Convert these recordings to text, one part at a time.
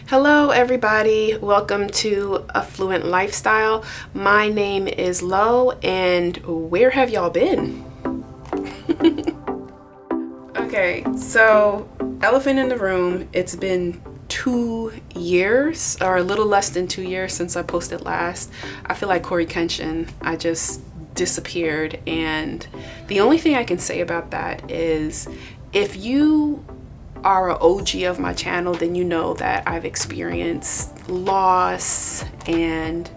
Hello everybody, welcome to A Fluent Lifestyle. My name is Lo, and where have y'all been? Okay, so elephant in the room, it's been 2 years, or a little less than 2 years since I posted last. I feel like Corey Kenshin, I just disappeared, and the only thing I can say about that is if you are an OG of my channel, then you know that I've experienced loss and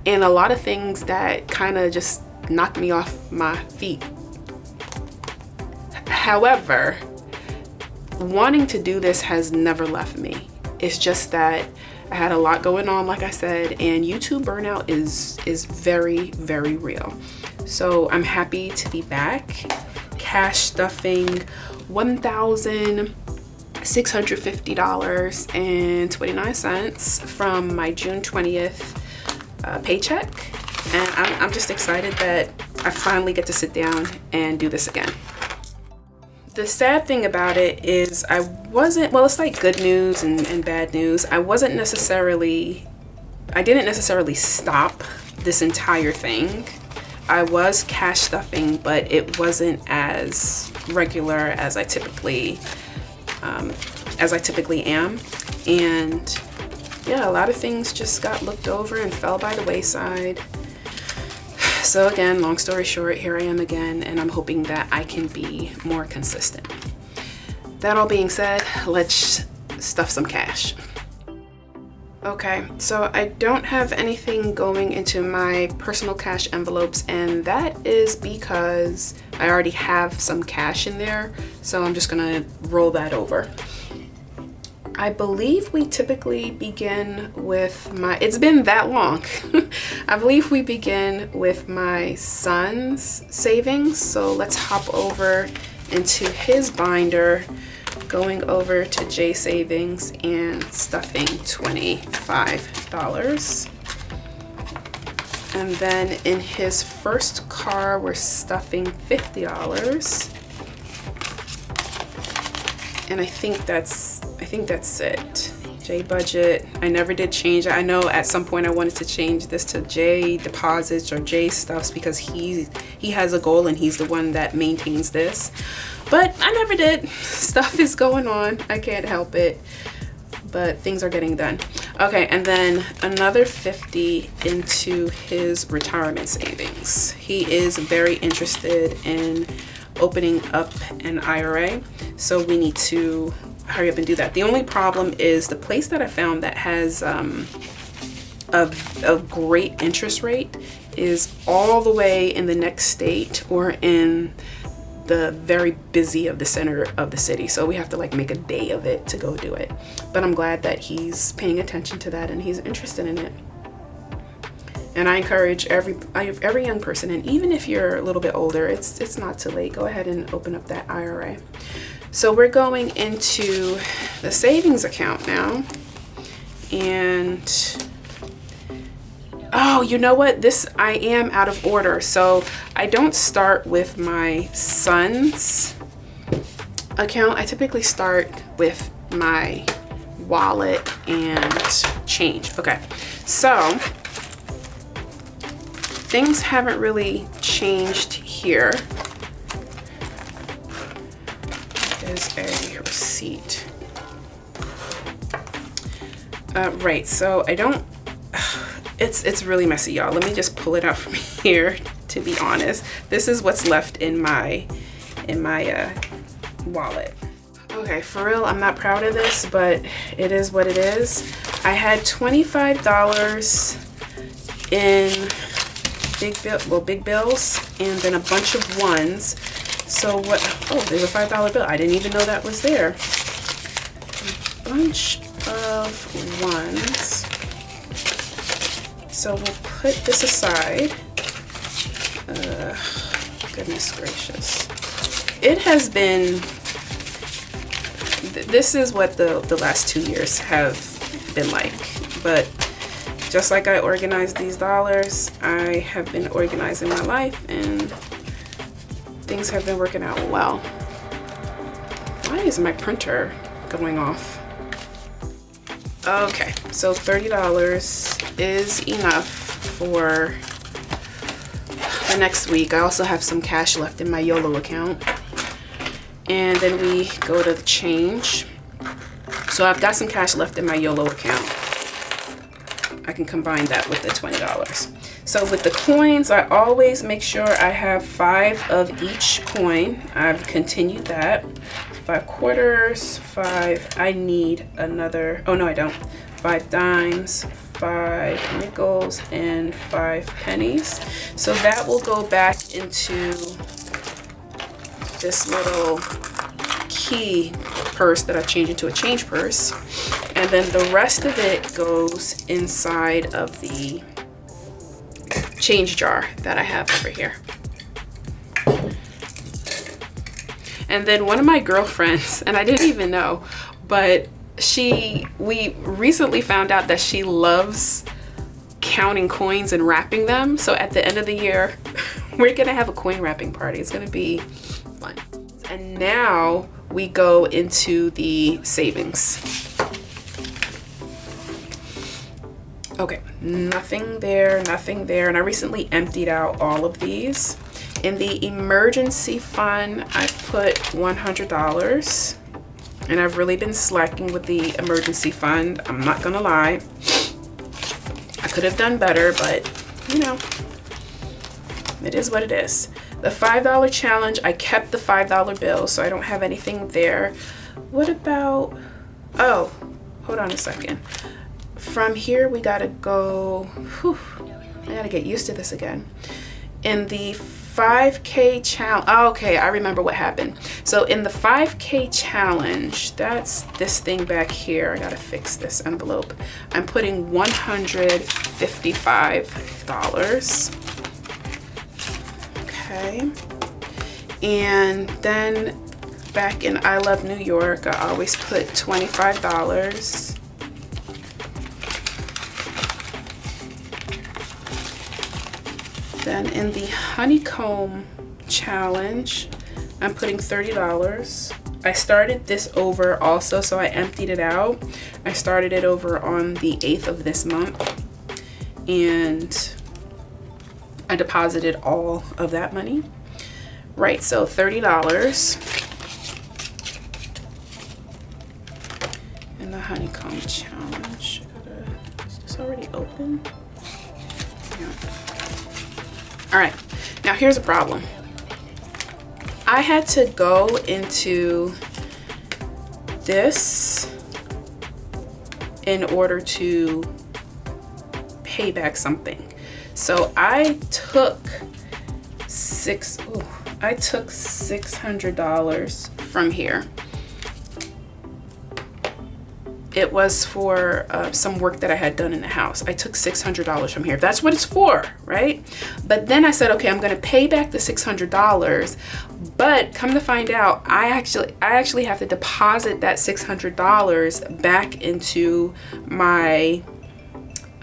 a lot of things that kind of just knocked me off my feet. However, wanting to do this has never left me. It's just that I had a lot going on, like I said, and YouTube burnout is very, very real. So I'm happy to be back, cash stuffing $1,650.29 from my June 20th paycheck, and I'm just excited that I finally get to sit down and do this again. The sad thing about it is it's like good news and bad news. I didn't necessarily stop this entire thing. I was cash stuffing, but it wasn't as regular as I typically am. And yeah, a lot of things just got looked over and fell by the wayside. So again, long story short, here I am again, and I'm hoping that I can be more consistent. That all being said, let's stuff some cash. Okay, so I don't have anything going into my personal cash envelopes, and that is because I already have some cash in there, so I'm just gonna roll that over. I believe we typically begin with it's been that long. I believe we begin with my son's savings, so let's hop over into his binder, going over to J Savings and stuffing $25. And then in his first car, we're stuffing $50. And I think that's it. J Budget, I never did change it. I know at some point I wanted to change this to J Deposits or J Stuffs because he has a goal and he's the one that maintains this. But I never did. Stuff is going on. I can't help it. But things are getting done. Okay, and then another $50 into his retirement savings. He is very interested in opening up an IRA, so we need to hurry up and do that. The only problem is the place that I found that has a great interest rate is all the way in the next state or in the very busy of the center of the city, so we have to like make a day of it to go do it. But I'm glad that he's paying attention to that and he's interested in it. And I encourage every young person, and even if you're a little bit older, it's not too late. Go ahead and open up that IRA. So we're going into the savings account now, and oh, you know what? I am out of order. So I don't start with my son's account. I typically start with my wallet and change. Okay, so things haven't really changed here. There's a receipt. Right, so I don't, it's really messy, y'all. Let me just pull it out from here, to be honest. This is what's left in my wallet. Okay, for real, I'm not proud of this, but it is what it is. I had $25 in big bills, and then a bunch of ones. So what? Oh, there's a $5 bill. I didn't even know that was there. A bunch of ones. So we'll put this aside. Goodness gracious. It has been, this is what the last 2 years have been like. But just like I organized these dollars, I have been organizing my life, and things have been working out well. Why is my printer going off? Okay, so $30 is enough for the next week. I also have some cash left in my YOLO account. And then we go to the change. So I've got some cash left in my YOLO account. I can combine that with the $20. So with the coins, I always make sure I have 5 of each coin. I've continued that. 5 quarters, 5, I need another, oh no I don't, 5 dimes, 5 nickels, and 5 pennies. So that will go back into this little key purse that I've changed into a change purse. And then the rest of it goes inside of the change jar that I have over here. And then one of my girlfriends, and I didn't even know, but we recently found out that she loves counting coins and wrapping them. So at the end of the year, we're gonna have a coin wrapping party. It's gonna be fun. And now we go into the savings. Okay, nothing there, nothing there. And I recently emptied out all of these. In the emergency fund, I put $100, and I've really been slacking with the emergency fund. I'm not gonna lie. I could have done better, but you know, it is what it is. The $5 challenge, I kept the $5 bill, so I don't have anything there. What about, oh, hold on a second. From here, we gotta go, whew, I gotta get used to this again. In the 5K challenge, oh, okay, I remember what happened. So in the 5K challenge, that's this thing back here. I gotta fix this envelope. I'm putting $155. Okay. And then back in I Love New York, I always put $25. Then in the honeycomb challenge, I'm putting $30. I started this over also, so I emptied it out. I started it over on the 8th of this month, and I deposited all of that money. Right, so $30. In the honeycomb challenge, is this already open? Yeah. All right, now here's a problem. I had to go into this in order to pay back something. So I took $600 from here. It was for some work that I had done in the house. I took $600 from here. That's what it's for, right? But then I said, okay, I'm gonna pay back the $600, but come to find out, I actually have to deposit that $600 back into my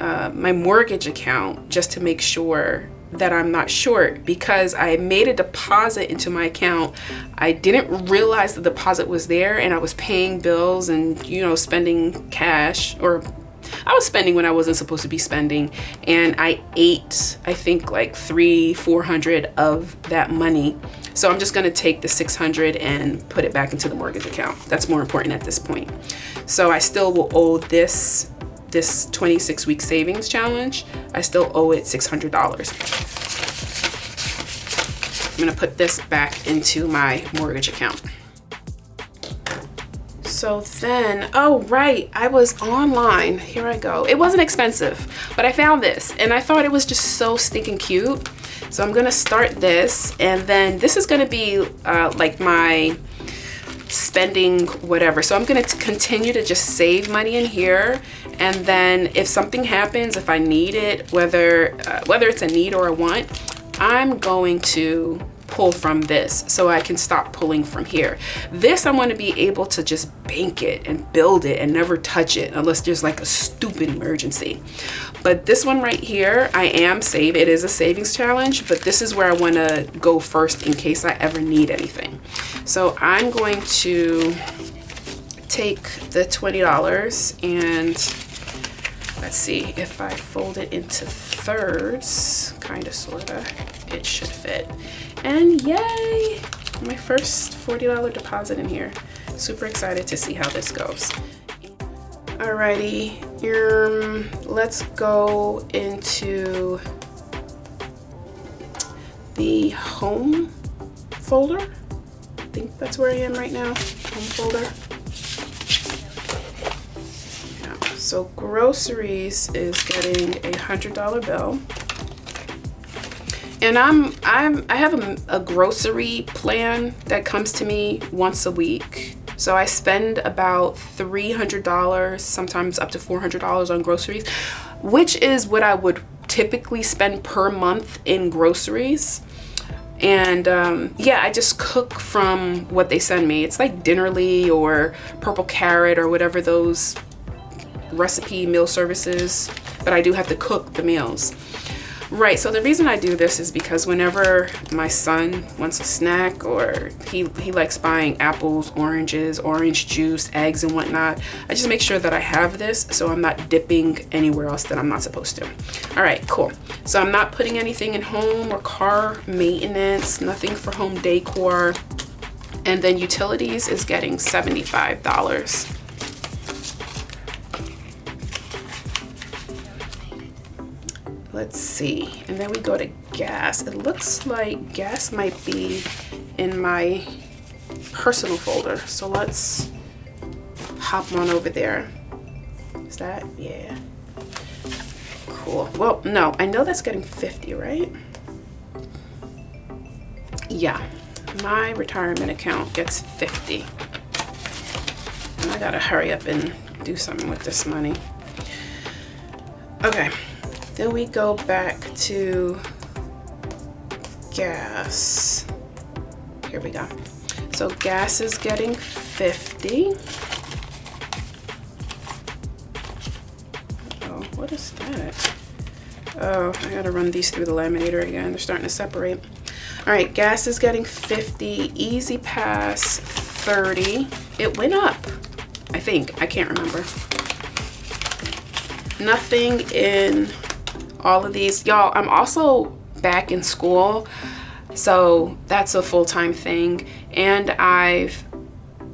my mortgage account just to make sure that I'm not short, because I made a deposit into my account. I didn't realize the deposit was there, and I was paying bills and, you know, spending cash, or I was spending when I wasn't supposed to be spending, and I ate, I think, like $300-400 of that money. So I'm just gonna take the $600 and put it back into the mortgage account. That's more important at this point. So I still will owe this 26-week savings challenge. I still owe it $600. I'm gonna put this back into my mortgage account. So then, oh right, I was online. Here I go. It wasn't expensive, but I found this and I thought it was just so stinking cute. So I'm gonna start this, and then this is gonna be like my spending whatever. So I'm gonna continue to just save money in here, and then if something happens, if I need it, whether it's a need or a want, I'm going to pull from this so I can stop pulling from here. This I want to be able to just bank it and build it and never touch it unless there's like a stupid emergency. But this one right here, I am saved. It is a savings challenge, but this is where I want to go first in case I ever need anything. So I'm going to take the $20 and let's see if I fold it into thirds, kind of, sort of, it should fit. And yay, my first $40 deposit in here. Super excited to see how this goes. Alrighty, let's go into the home folder. I think that's where I am right now, home folder. Yeah, so groceries is getting a $100 bill. And I have a grocery plan that comes to me once a week. So I spend about $300, sometimes up to $400 on groceries, which is what I would typically spend per month in groceries. And yeah, I just cook from what they send me. It's like Dinnerly or Purple Carrot or whatever those recipe meal services, but I do have to cook the meals. Right, so the reason I do this is because whenever my son wants a snack, or he likes buying apples, oranges, orange juice, eggs and whatnot, I just make sure that I have this so I'm not dipping anywhere else that I'm not supposed to. All right, cool. So I'm not putting anything in home or car maintenance, nothing for home decor. And then utilities is getting $75. Let's see, and then we go to gas. It looks like gas might be in my personal folder, so let's hop on over there. Is that? Yeah. Cool. Well, no, I know that's getting 50, right? Yeah, my retirement account gets 50. And I gotta hurry up and do something with this money. Okay. Then we go back to gas. Here we go. So gas is getting 50. Oh, what is that? Oh, I gotta run these through the laminator again. They're starting to separate. All right, gas is getting 50. Easy Pass 30. It went up, I think. I can't remember. Nothing in all of these. Y'all, I'm also back in school, so that's a full-time thing, and I've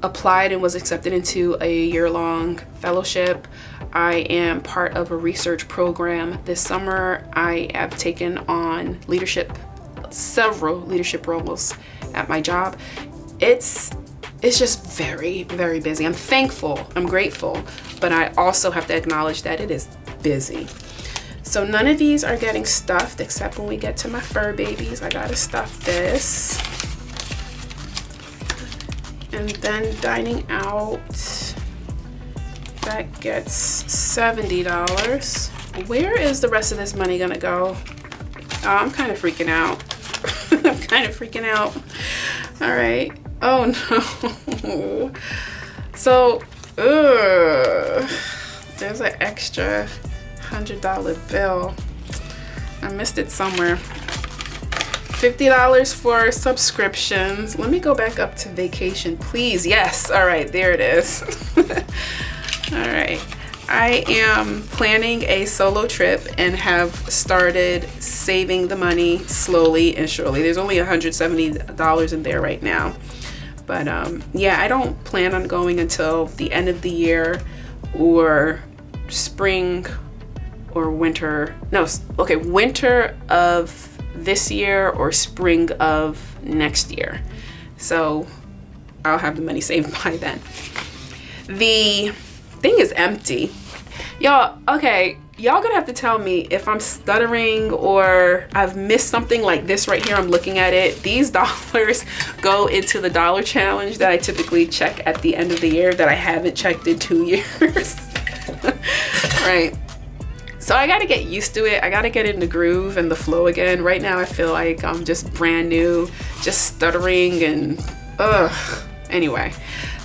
applied and was accepted into a year-long fellowship. I am part of a research program. This summer I have taken on several leadership roles at my job. It's just very, very busy. I'm thankful, I'm grateful, but I also have to acknowledge that it is busy. So none of these are getting stuffed except when we get to my fur babies. I gotta stuff this. And then dining out, that gets $70. Where is the rest of this money gonna go? Oh, I'm kind of freaking out. I'm kind of freaking out. All right. Oh no. So, there's an extra $100 bill. I missed it somewhere. $50 for subscriptions. Let me go back up to vacation, please. Yes. All right, there it is. All right. I am planning a solo trip and have started saving the money slowly and surely. There's only $170 in there right now. But yeah, I don't plan on going until the end of the year or spring or winter. No, okay, winter of this year or spring of next year. So I'll have the money saved by then. The thing is empty. Y'all, okay, y'all gonna have to tell me if I'm stuttering or I've missed something like this right here. I'm looking at it. These dollars go into the dollar challenge that I typically check at the end of the year that I haven't checked in 2 years. Right. So I gotta get used to it. I gotta get in the groove and the flow again. Right now I feel like I'm just brand new, just stuttering and anyway.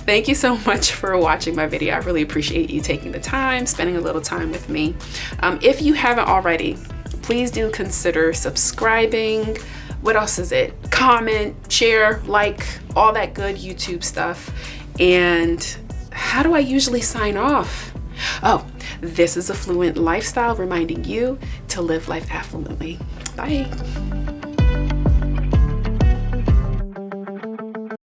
Thank you so much for watching my video. I really appreciate you taking the time, spending a little time with me. If you haven't already, please do consider subscribing. What else is it? Comment, share, like, all that good YouTube stuff. And how do I usually sign off? Oh, this is a Fluent Lifestyle reminding you to live life affluently. Bye.